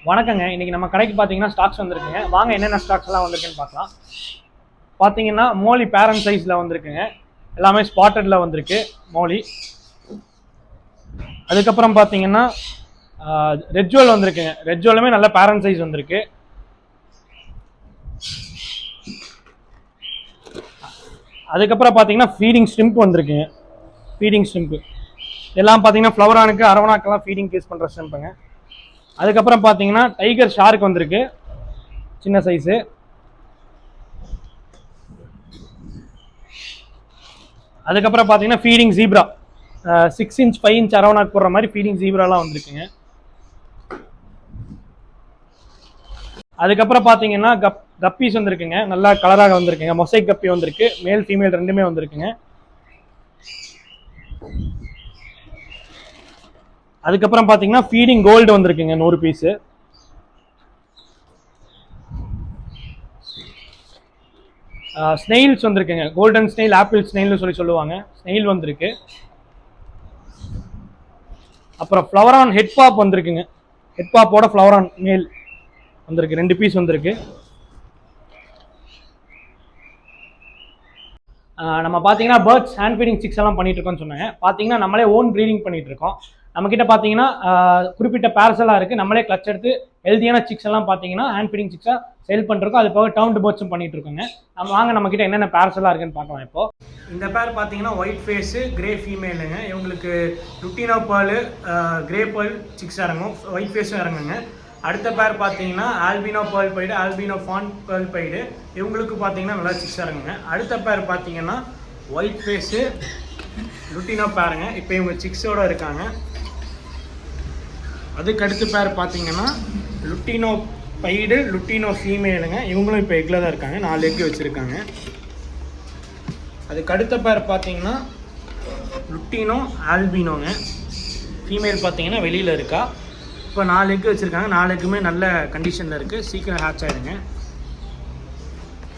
வணக்கங்க. இன்னைக்கு நம்ம கடைக்கு பார்த்தீங்கன்னா ஸ்டாக்ஸ் வந்திருக்குங்க. வாங்க என்னென்ன ஸ்டாக்ஸ் எல்லாம் வந்திருக்குன்னு பார்க்கலாம். பார்த்தீங்கன்னா மோலி பேரண்ட் சைஸில் வந்திருக்குங்க. எல்லாமே ஸ்பாட்டடில் வந்திருக்கு மோலி. அதுக்கப்புறம் பார்த்தீங்கன்னா ரெட் ஜுவல் வந்திருக்குங்க. ரெட் ஜுவலுமே நல்ல பேரண்ட் சைஸ் வந்திருக்கு. அதுக்கப்புறம் பார்த்தீங்கன்னா ஃபீடிங் ஸ்ட்ரிம்ப் வந்திருக்குங்க. ஃபீடிங் ஸ்ட்ரிம்ப் எல்லாம் பார்த்தீங்கன்னா ஃப்ளவரானுக்கு அரவணாக்கெல்லாம் ஃபீடிங் கேஸ் பண்ணுற ஸ்ட்ரிம்ப்புங்க. அதுக்கப்புறம் பார்த்தீங்கன்னா டைகர் ஷார்க் வந்திருக்கு, சின்ன சைஸு. அதுக்கப்புறம் பார்த்தீங்கன்னா ஃபீடிங் ஜீப்ரா 6 இன்ச் 5 இன்ச் அரவணாக் போடுற மாதிரி ஃபீடிங் ஜீப்ராலாம் வந்திருக்குங்க. அதுக்கப்புறம் பார்த்தீங்கன்னா கப்பீஸ் வந்திருக்குங்க, நல்லா கலராக வந்திருக்குங்க. மொசைக் கப்பி வந்திருக்கு, மேல் ஃபீமேல் ரெண்டுமே வந்திருக்குங்க. அதுக்கப்புறம் பார்த்தீங்கன்னா ஃபீடிங் கோல்டு வந்திருக்குங்க 100 பீஸு. ஸ்னெயில்ஸ் வந்திருக்குங்க, கோல்டன் ஸ்னெயில், ஆப்பிள் ஸ்னெயில்னு சொல்லுவாங்க. ஸ்னெயில் வந்திருக்கு. அப்புறம் ஃப்ளவரான் ஹெட் பாப் வந்திருக்குங்க. ஹெட் பாப்போட ஃப்ளவரான் மேல் வந்திருக்கு, 2 பீஸ் வந்திருக்கு. நம்ம பார்த்தீங்கன்னா பேர்ட்ஸ் ஹேண்ட் ஃபீடிங் சிக்ஸ் எல்லாம் பண்ணிட்டு இருக்கோம்னு சொன்னாங்க. பார்த்தீங்கன்னா நம்மளே ஓன் ப்ரீடிங் பண்ணிட்டு இருக்கோம். நம்மக்கிட்ட பார்த்தீங்கன்னா குறிப்பிட்ட பேர்ஸெல்லாம் இருக்குது. நம்மளே கிளச் எடுத்து ஹெல்த்தியான சிக்ஸ் எல்லாம் பார்த்தீங்கன்னா ஹேண்ட் ஃபீடிங் சிக்ஸாக சேல் பண்ணிருக்கோம். அது போக டவுன் பேர்ட்ஸும் பண்ணிட்டு இருக்கோங்க. வாங்க நம்மக்கிட்ட என்னென்ன பேர்ஸ் எல்லாம் இருக்குன்னு பார்க்கலாம். இப்போ இந்த பேர் பார்த்தீங்கன்னா ஒயிட் ஃபேஸு கிரே ஃபீமேலுங்க. இவங்களுக்கு lutino pearl grey pearl six இறங்கும், ஒயிட் ஃபேஸும் இறங்குங்க. அடுத்த பேர் பார்த்தீங்கன்னா albino pearl pied, albino fawn pearl pied. இவங்களுக்கு பார்த்தீங்கன்னா நல்லா சிக்ஸ் இறங்குங்க. அடுத்த பேர் பார்த்தீங்கன்னா ஒயிட் ஃபேஸு லுட்டினோ பேருங்க. இப்போ இவங்க சிக்ஸோடு இருக்காங்க. அதுக்கு அடுத்த பேர் பார்த்தீங்கன்னா லுட்டினோ பைடு, லுட்டினோ ஃபீமேலுங்க. இவங்களும் இப்போ எக்கில் தான் இருக்காங்க, 4 எக்கு வச்சுருக்காங்க. அதுக்கு அடுத்த பேர் பார்த்தீங்கன்னா லுட்டினோ ஆல்பினோங்க. ஃபீமேல் பார்த்தீங்கன்னா வெளியில் இருக்கா. இப்போ 4 எக்கு வச்சுருக்காங்க, 4 எக்குமே நல்ல கண்டிஷனில் இருக்குது, சீக்கிரம் ஹேட்ச் ஆகிடுங்க.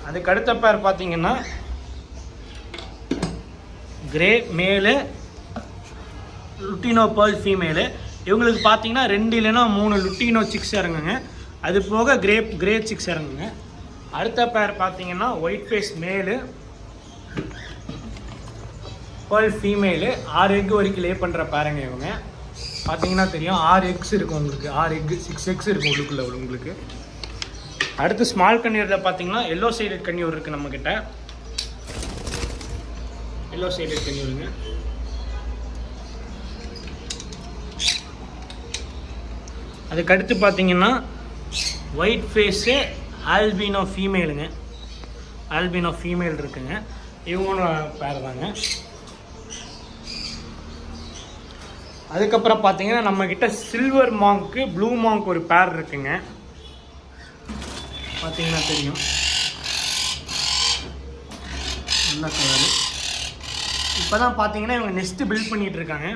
அதுக்கு அடுத்த பேர் பார்த்தீங்கன்னா கிரே மேலு, லுட்டினோ பேர்ல் ஃபீமேலு. இவங்களுக்கு பார்த்தீங்கன்னா 2 இல்லைன்னா 3 லுட்டினோ சிக்ஸ் இறங்குங்க. அது போக கிரே சிக்ஸ் இறங்குங்க. அடுத்த பேர் பார்த்தீங்கன்னா ஒயிட் ஃபேஸ் மேலு, பேர்ல் ஃபீமேலு. 6 எக்கு வரைக்கும் லே பண்ணுற பேருங்க இவங்க. பார்த்தீங்கன்னா தெரியும், 6 எக்ஸ் இருக்கும் உங்களுக்கு, 6 எக்கு 6 எக்ஸ் இருக்கும் உள்ளுக்குள்ள உங்களுக்கு. அடுத்து ஸ்மால் கன்னியூரில் பார்த்தீங்கன்னா எல்லோ சைடட் கன்னியூர் இருக்குது நம்மக்கிட்ட. எல்லோ சைடட் கன்னியூருங்க. அதுக்கடுத்து பார்த்தீங்கன்னா ஒயிட் ஃபேஸு ஆல்பினோ ஃபீமேலுங்க. ஆல்பினோ ஃபீமேல் இருக்குங்க, இவங்களும் பேர் தாங்க. அதுக்கப்புறம் பார்த்தீங்கன்னா நம்மக்கிட்ட சில்வர் மாங்க்கு, ப்ளூ மாங்க் ஒரு பேர் இருக்குங்க. பார்த்தீங்கன்னா தெரியும், நல்ல கலரு. இப்போ தான் பார்த்தீங்கன்னா இவங்க நெஸ்ட்டு பில்ட் பண்ணிகிட்டு இருக்காங்க.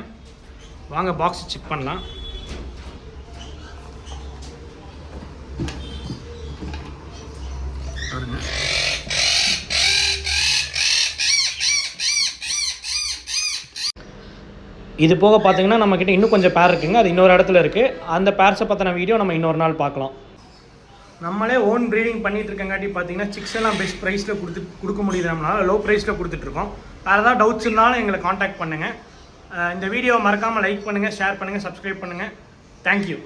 வாங்க பாக்ஸ் செக் பண்ணலாம். இது போக பார்த்தீங்கன்னா நம்மக்கிட்ட இன்னும் கொஞ்சம் பேர் இருக்குங்க, அது இன்னொரு இடத்துல இருக்குது. அந்த பேர்ஸை பற்றின வீடியோ நம்ம இன்னொரு நாள் பார்க்கலாம். நம்மளே ஓன் ப்ரீடிங் பண்ணிட்டு இருக்கங்காட்டி பார்த்தீங்கன்னா சிக்ஸ் எல்லாம் பெஸ்ட் ப்ரைஸில் கொடுக்க முடியுது. நம்மளால் லோ ப்ரைஸில் கொடுத்துட்ருக்கோம். வேறு ஏதாவது டவுட்ஸ் இருந்தாலும் எங்களை காண்டாக்ட் பண்ணுங்கள். இந்த வீடியோவை மறக்காமல் லைக் பண்ணுங்கள், ஷேர் பண்ணுங்கள், சப்ஸ்கிரைப் பண்ணுங்கள். தேங்க்யூ.